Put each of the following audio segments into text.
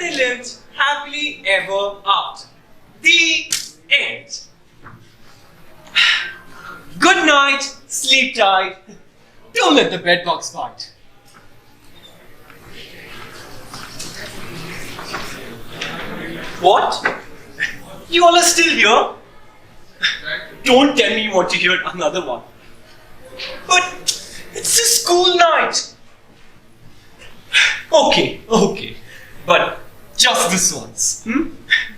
they lived happily ever after. The end. Good night, sleep tight. Don't let the bedbugs bite. What? You all are still here? Don't tell me you want to hear another one. But it's a school night. Okay. But just this once.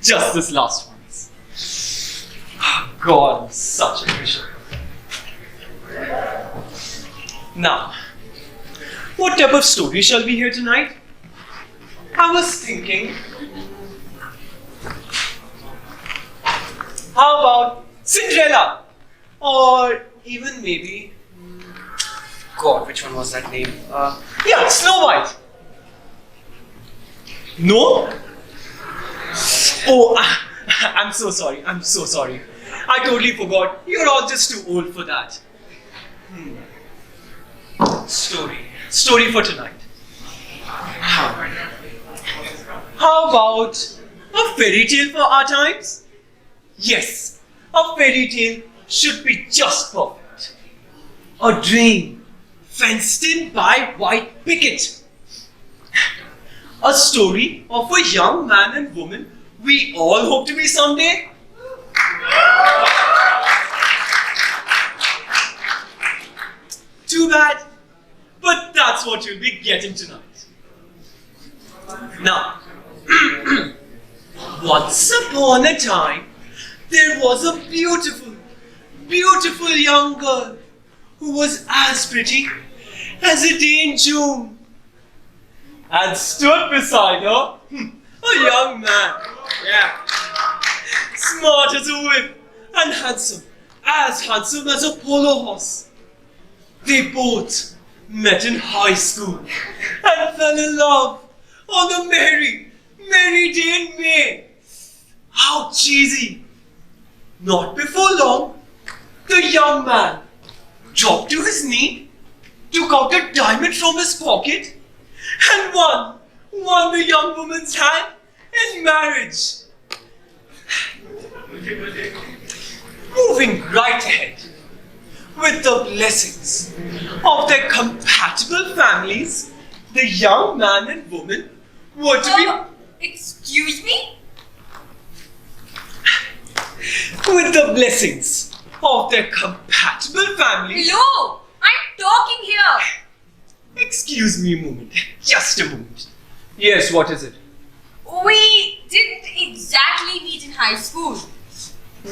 Just this last once. God, I'm such a bishop. Now, what type of story shall we hear tonight? I was thinking, how about Cinderella? Or even maybe, God, which one was that name? Yeah, Snow White. No? Oh, I'm so sorry. I totally forgot. You're all just too old for that. Story for tonight. How about a fairy tale for our times? Yes, a fairy tale should be just perfect. A dream fenced in by white picket. A story of a young man and woman we all hope to be someday. Too bad, but that's what you'll be getting tonight. Now, once upon a time, there was a beautiful young girl who was as pretty as a day in June. And stood beside her a young man, smart as a whip and handsome as a polo horse. They both met in high school and fell in love on the merry day in May. How cheesy! Not before long, the young man dropped to his knee, took out a diamond from his pocket, and won the young woman's hand in marriage. Moving right ahead, with the blessings of their compatible families, the young man and woman were to be... Excuse me? With the blessings of their compatible families... Hello! I'm talking here! Excuse me a moment. Just a moment. Yes, what is it? We didn't exactly meet in high school.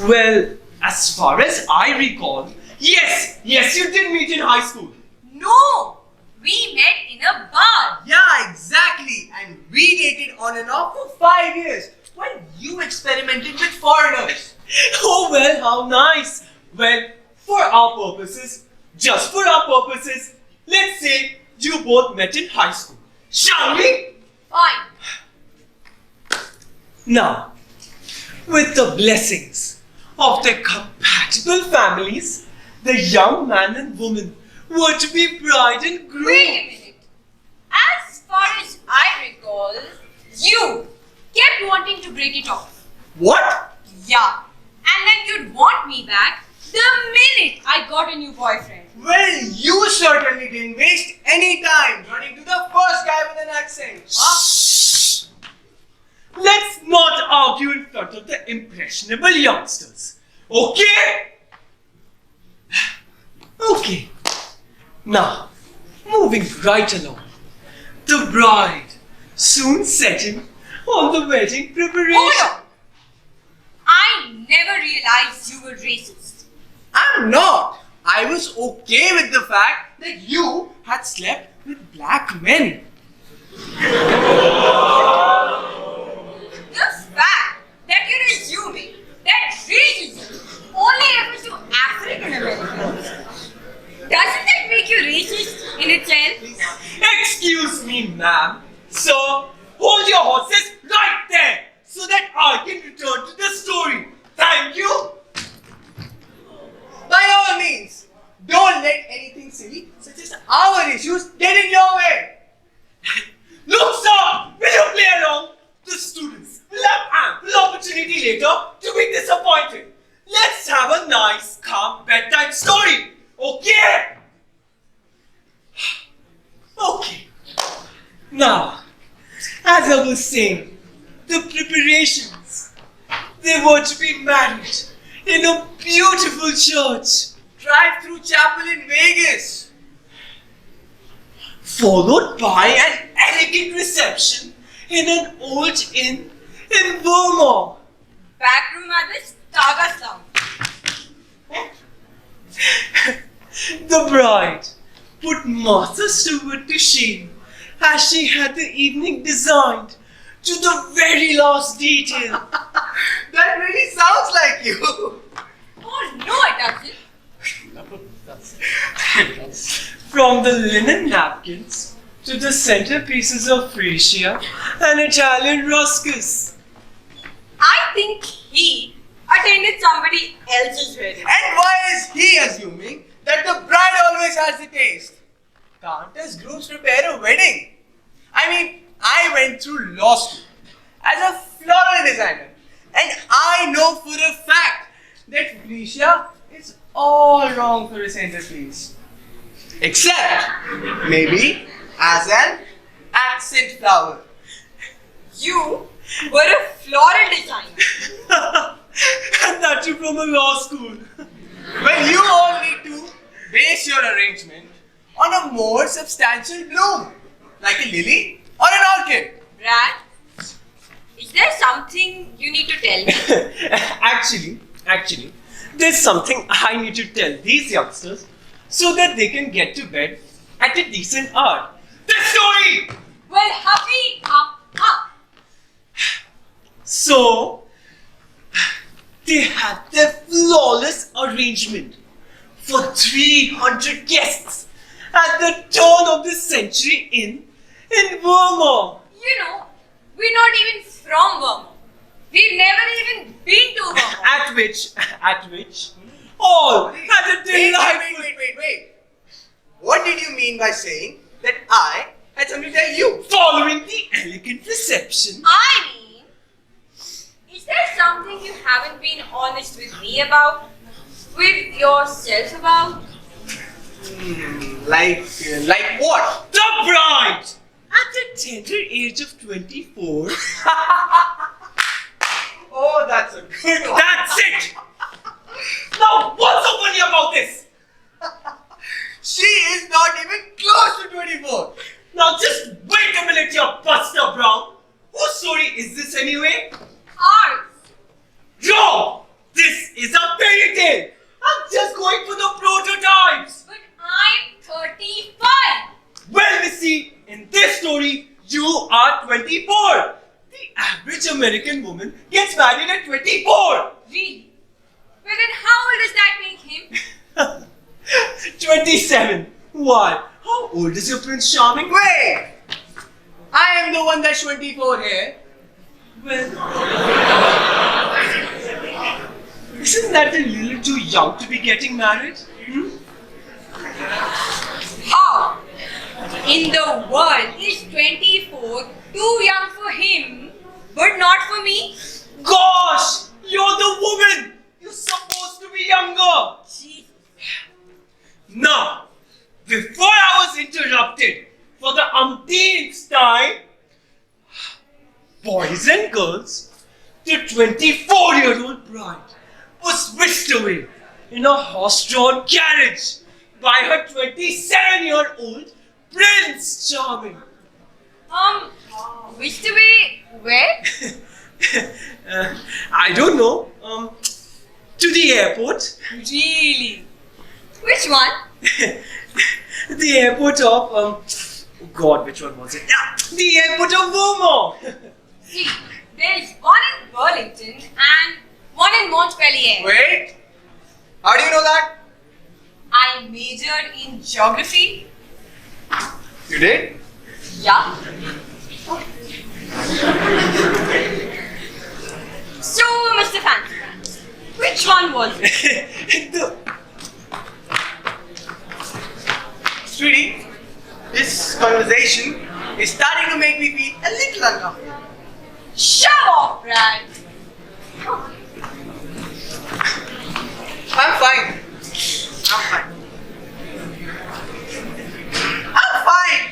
Well, as far as I recall, yes, you did meet in high school. No! We met in a bar. Yeah, exactly. And we dated on and off for 5 years when you experimented with foreigners. Oh, well, how nice. Well, for our purposes, just for our purposes, let's say you both met in high school. Shall we? Fine. Now, with the blessings of their compatible families, the young man and woman were to be bride and groom. Wait a minute. As far as I recall, you kept wanting to break it off. What? Yeah. And then you'd want me back the minute I got a new boyfriend. Well, you certainly didn't waste any time running to the first guy with an accent. Shh! Let's not argue in front of the impressionable youngsters. Okay? Okay. Now, moving right along, the bride soon set in on the wedding preparation. Hold on! I never realized you were racist. I'm not. I was okay with the fact that you had slept with black men. The fact that you're assuming that racism only refers to African Americans, doesn't that make you racist in itself? Excuse me, ma'am. Sir, hold your horses right there so that I can return to the story. Thank you. By all means, don't let anything silly such as our issues get in your way. Look, sir, will you play along? The opportunity later to be disappointed. Let's have a nice, calm bedtime story. Okay? Okay. Now, as I was saying, the preparations. They were to be married in a beautiful church. Drive-through chapel in Vegas. Followed by an elegant reception in an old inn in Vermont. Backroom at the Starbucks Lounge. The bride put Martha Stewart to shame as she had the evening designed to the very last detail. That really sounds like you. Oh no, it doesn't. From the linen napkins to the centerpieces of freesia and Italian ruscus. I think he attended somebody else's wedding. And why is he assuming that the bride always has the taste? Can't as grooms prepare a wedding? I mean, I went through law school as a floral designer, and I know for a fact that freesia is all wrong for a centerpiece. Except, maybe, as an accent flower. You were a floral designer. And that too from a law school. Well, you all need to base your arrangement on a more substantial bloom, like a lily or an orchid. Brad, is there something you need to tell me? Actually, there's something I need to tell these youngsters so that they can get to bed at a decent hour. The story! Well, hurry up. So, they had their flawless arrangement for 300 guests at the turn of the century inn in Vermont. You know, we're not even from Vermont. We've never even been to Vermont. At which, all had a delightful... Wait. What did you mean by saying that I had something to tell you? Following the elegant reception. I mean, is there something you haven't been honest with me about? With yourself about? Like what? The bride! At the tender age of 24. Oh, that's a good one. That's it! Now, what's so funny about this? She is not even close to 24. Now, just wait a minute, you Buster Brown. Whose story is this anyway? Ours. Wrong! This is a fairy tale. I'm just going for the prototypes. But I'm 35. Well, Missy, in this story, you are 24. The average American woman gets married at 24. Really? Well then how old does that make him? 27. Why? How old is your Prince Charming? Wait! I am the one that's 24 here. Well, isn't that a little too young to be getting married? How? In the world is 24 too young for him, but not for me? Gosh! You're the woman! You're supposed to be younger! Jesus. Now, before I was interrupted for the umpteenth time, boys and girls, the 24-year-old bride was whisked away in a horse-drawn carriage by her 27-year-old Prince Charming. Whisked away where? I don't know. To the airport. Really? Which one? The airport of, oh God, which one was it? Yeah, the airport of Vermont. See, there's one in Burlington and one in Montpellier. Wait! How do you know that? I majored in geography. You did? Yeah. So, Mr. Fancy Pants, which one was it? Sweetie, this conversation is starting to make me feel a little uncomfortable. Shut off, Brad. I'm fine. I'm fine. I'm fine.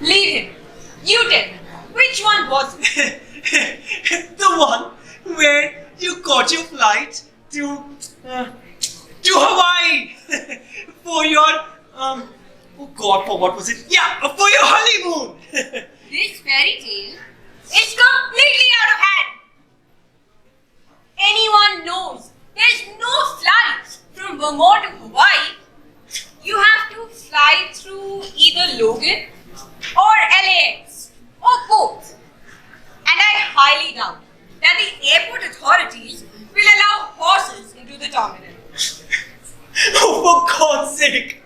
Leave him. You tell me, which one was it? The one where you caught your flight to Hawaii for your oh God, for what was it? Yeah, for your honeymoon. This fairy tale is completely out of hand. Anyone knows there's no flights from Vermont to Hawaii. You have to fly through either Logan or LAX or both. And I highly doubt that the airport authorities will allow horses into the terminal. Oh, for God's sake!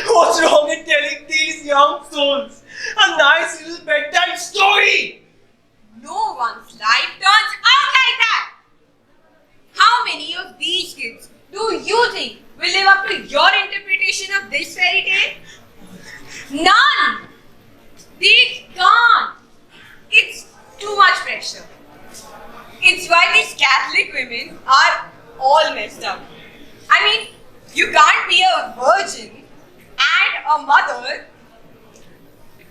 What's wrong in telling these young souls a nice little bedtime story? No one's life turns out like that. How many of these kids do you think will live up to your interpretation of this fairy tale? None! They can't. It's too much pressure. It's why these Catholic women are all messed up. I mean, you can't be a virgin and a mother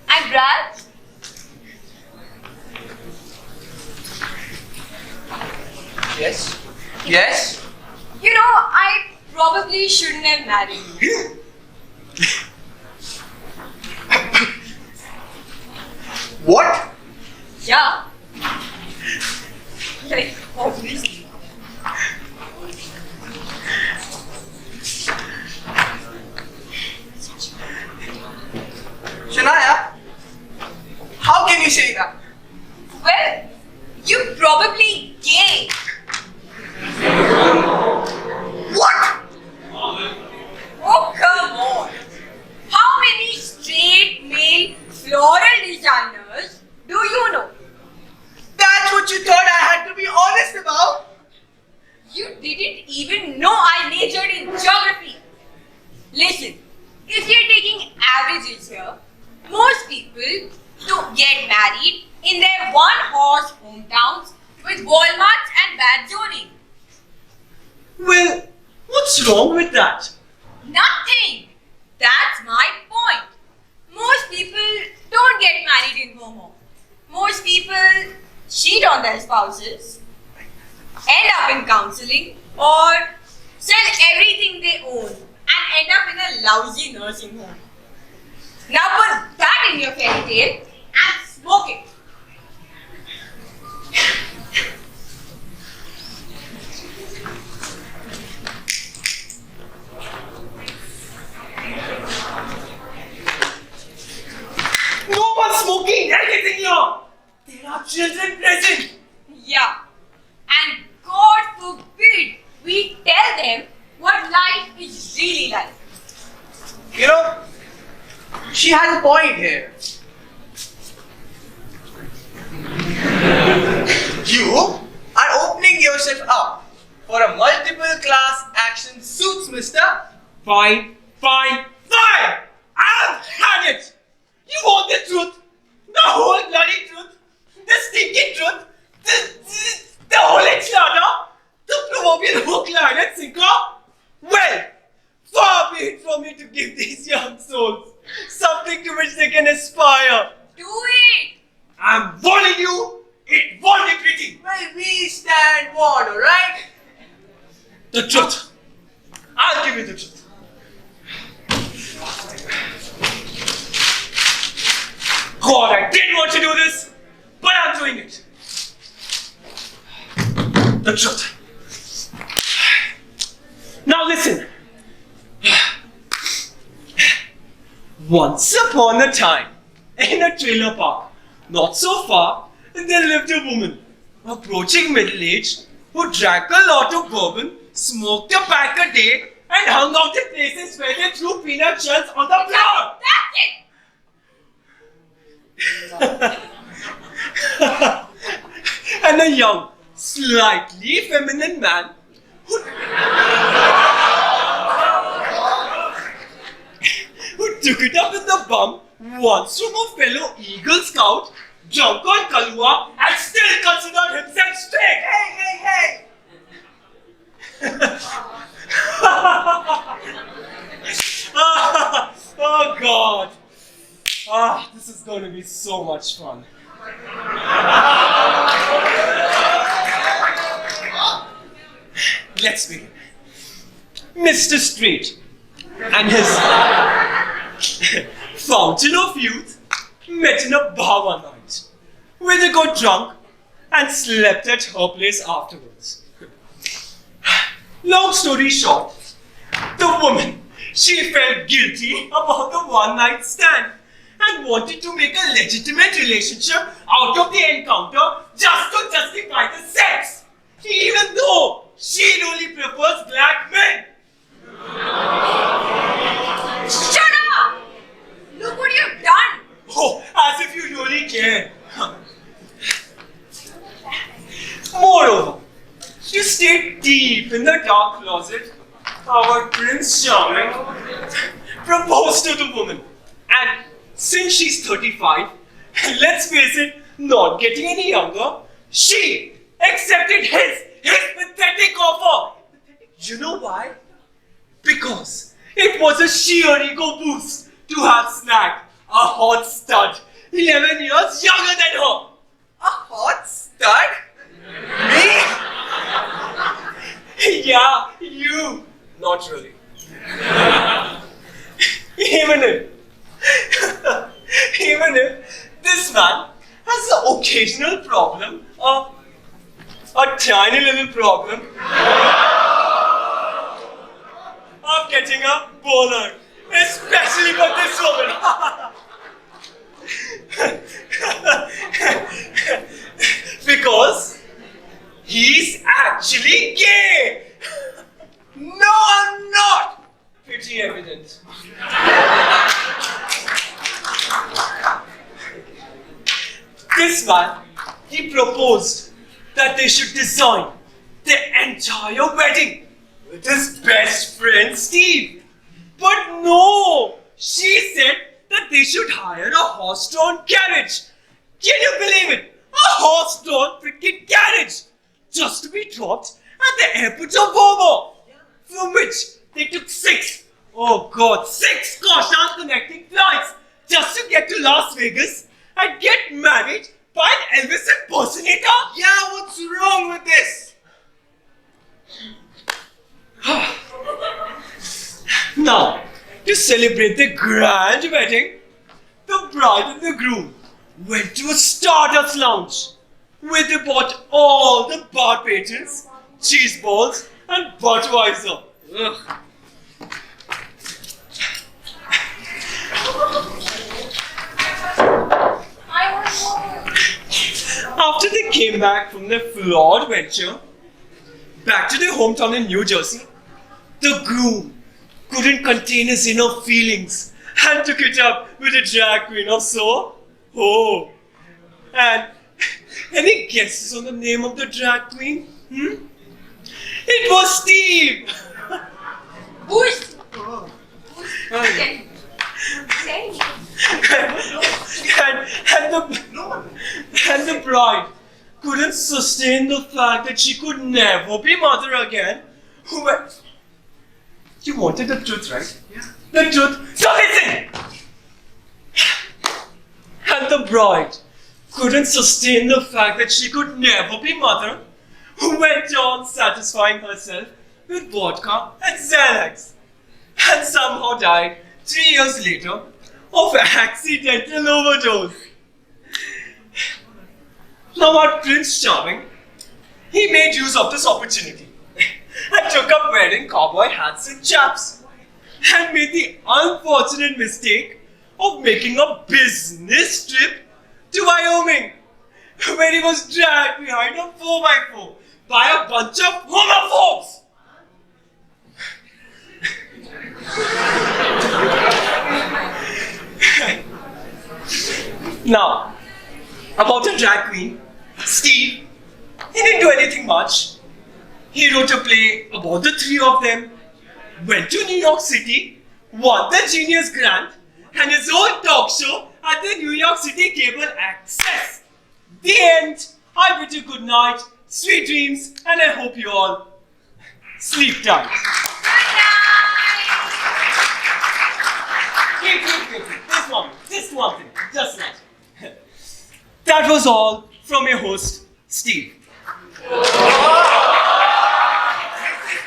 and Brad. Yes? Yes? You know, I probably shouldn't have married you. What? Yeah. Like, obviously. Shania, how can you say that? Well, you probably gay. What? Oh, come on. How many straight male floral designers do you know? That's what you thought I had to be honest about? You didn't even know I majored in geography. Listen, if you're taking averages here, most people don't get married in their one-horse hometowns with Walmarts and bad zoning. Well, what's wrong with that? Nothing. That's my point. Most people don't get married in Homo. Most people cheat on their spouses, end up in counseling, or sell everything they own and end up in a lousy nursing home. Now put that in your fairy tale and smoke it. No one's smoking anything here! There are children present! Yeah. And God forbid we tell them what life is really like. You know, she has a point here. You are opening yourself up for a multiple class action suits, mister. Fine, fine, fine! I've had it! You want the truth? The whole bloody truth? The stinking truth? The whole enchilada? The proverbial hook, line and sinker? Well, far be it from me to give these young souls something to which they can aspire. Do it! I'm warning you, it won't be pretty. Well, we stand warned, alright? The truth. I'll give you the truth. God, I didn't want to do this, but I'm doing it. The truth. Now listen. Once upon a time, in a trailer park, not so far, there lived a woman, approaching middle age, who drank a lot of bourbon, smoked a pack a day, and hung out in places where they threw peanut shells on the floor. That's it! And a young, slightly feminine man who took it up in the bum once from a fellow Eagle Scout, drunk on Kalua, and still considered himself straight. Hey! Oh God. This is going to be so much fun. Let's begin. Mr. Straight and his fountain of youth met in a bar one night, where they got drunk and slept at her place afterwards. Long story short, the woman, she felt guilty about the one night stand and wanted to make a legitimate relationship out of the encounter just to justify the sex, even though she only prefers black men. Shut up! Look what you've done! Oh, as if you really care. Moreover, you stayed deep in the dark closet. Our Prince Charming proposed to the woman. And since she's 35, let's face it, not getting any younger, she accepted his pathetic offer. You know why? Because it was a sheer ego boost to have snagged a hot stud 11 years younger than her. A hot stud? Me? Yeah, you. Not really. Even if this man has an occasional problem, a tiny little problem of getting a boner, especially for this woman. Because he's actually gay. No, I'm not! Pretty evident. This man, he proposed that they should design the entire wedding with his best friend Steve. But no, she said that they should hire a horse-drawn carriage. Can you believe it? A horse-drawn freaking carriage! Just to be dropped at the airport of Bobo. From which they took 6 gosh connecting flights just to get to Las Vegas and get married by an Elvis impersonator? Yeah, what's wrong with this? Now, to celebrate the grand wedding, the bride and the groom went to a Stardust lounge where they bought all the bar patrons, cheese balls, and Budweiser. Ugh. After they came back from their flawed venture, back to their hometown in New Jersey, the groom couldn't contain his inner feelings and took it up with a drag queen or so. Oh, and any guesses on the name of the drag queen? It was Steve! Who's? And the bride couldn't sustain the fact that she could never be mother again. You wanted the truth, right? Yeah. The truth. So listen! And the bride couldn't sustain the fact that she could never be mother, who went on satisfying herself with vodka and Xanax, and somehow died 3 years later of accidental overdose. Now our Prince Charming, he made use of this opportunity and took up wearing cowboy hats and chaps and made the unfortunate mistake of making a business trip to Wyoming, where he was dragged behind a 4x4 by a bunch of homophobes. Now, about the drag queen, Steve, he didn't do anything much. He wrote a play about the 3 of them, went to New York City, won the Genius Grant, and his own talk show at the New York City Cable Access. The end. I bid you good night, sweet dreams, and I hope you all Sleep tight. Good night. Wait. Just one thing. Just one. That was all from your host, Steve. Mr.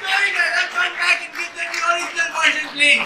Storyteller, come back and give them the original version, please.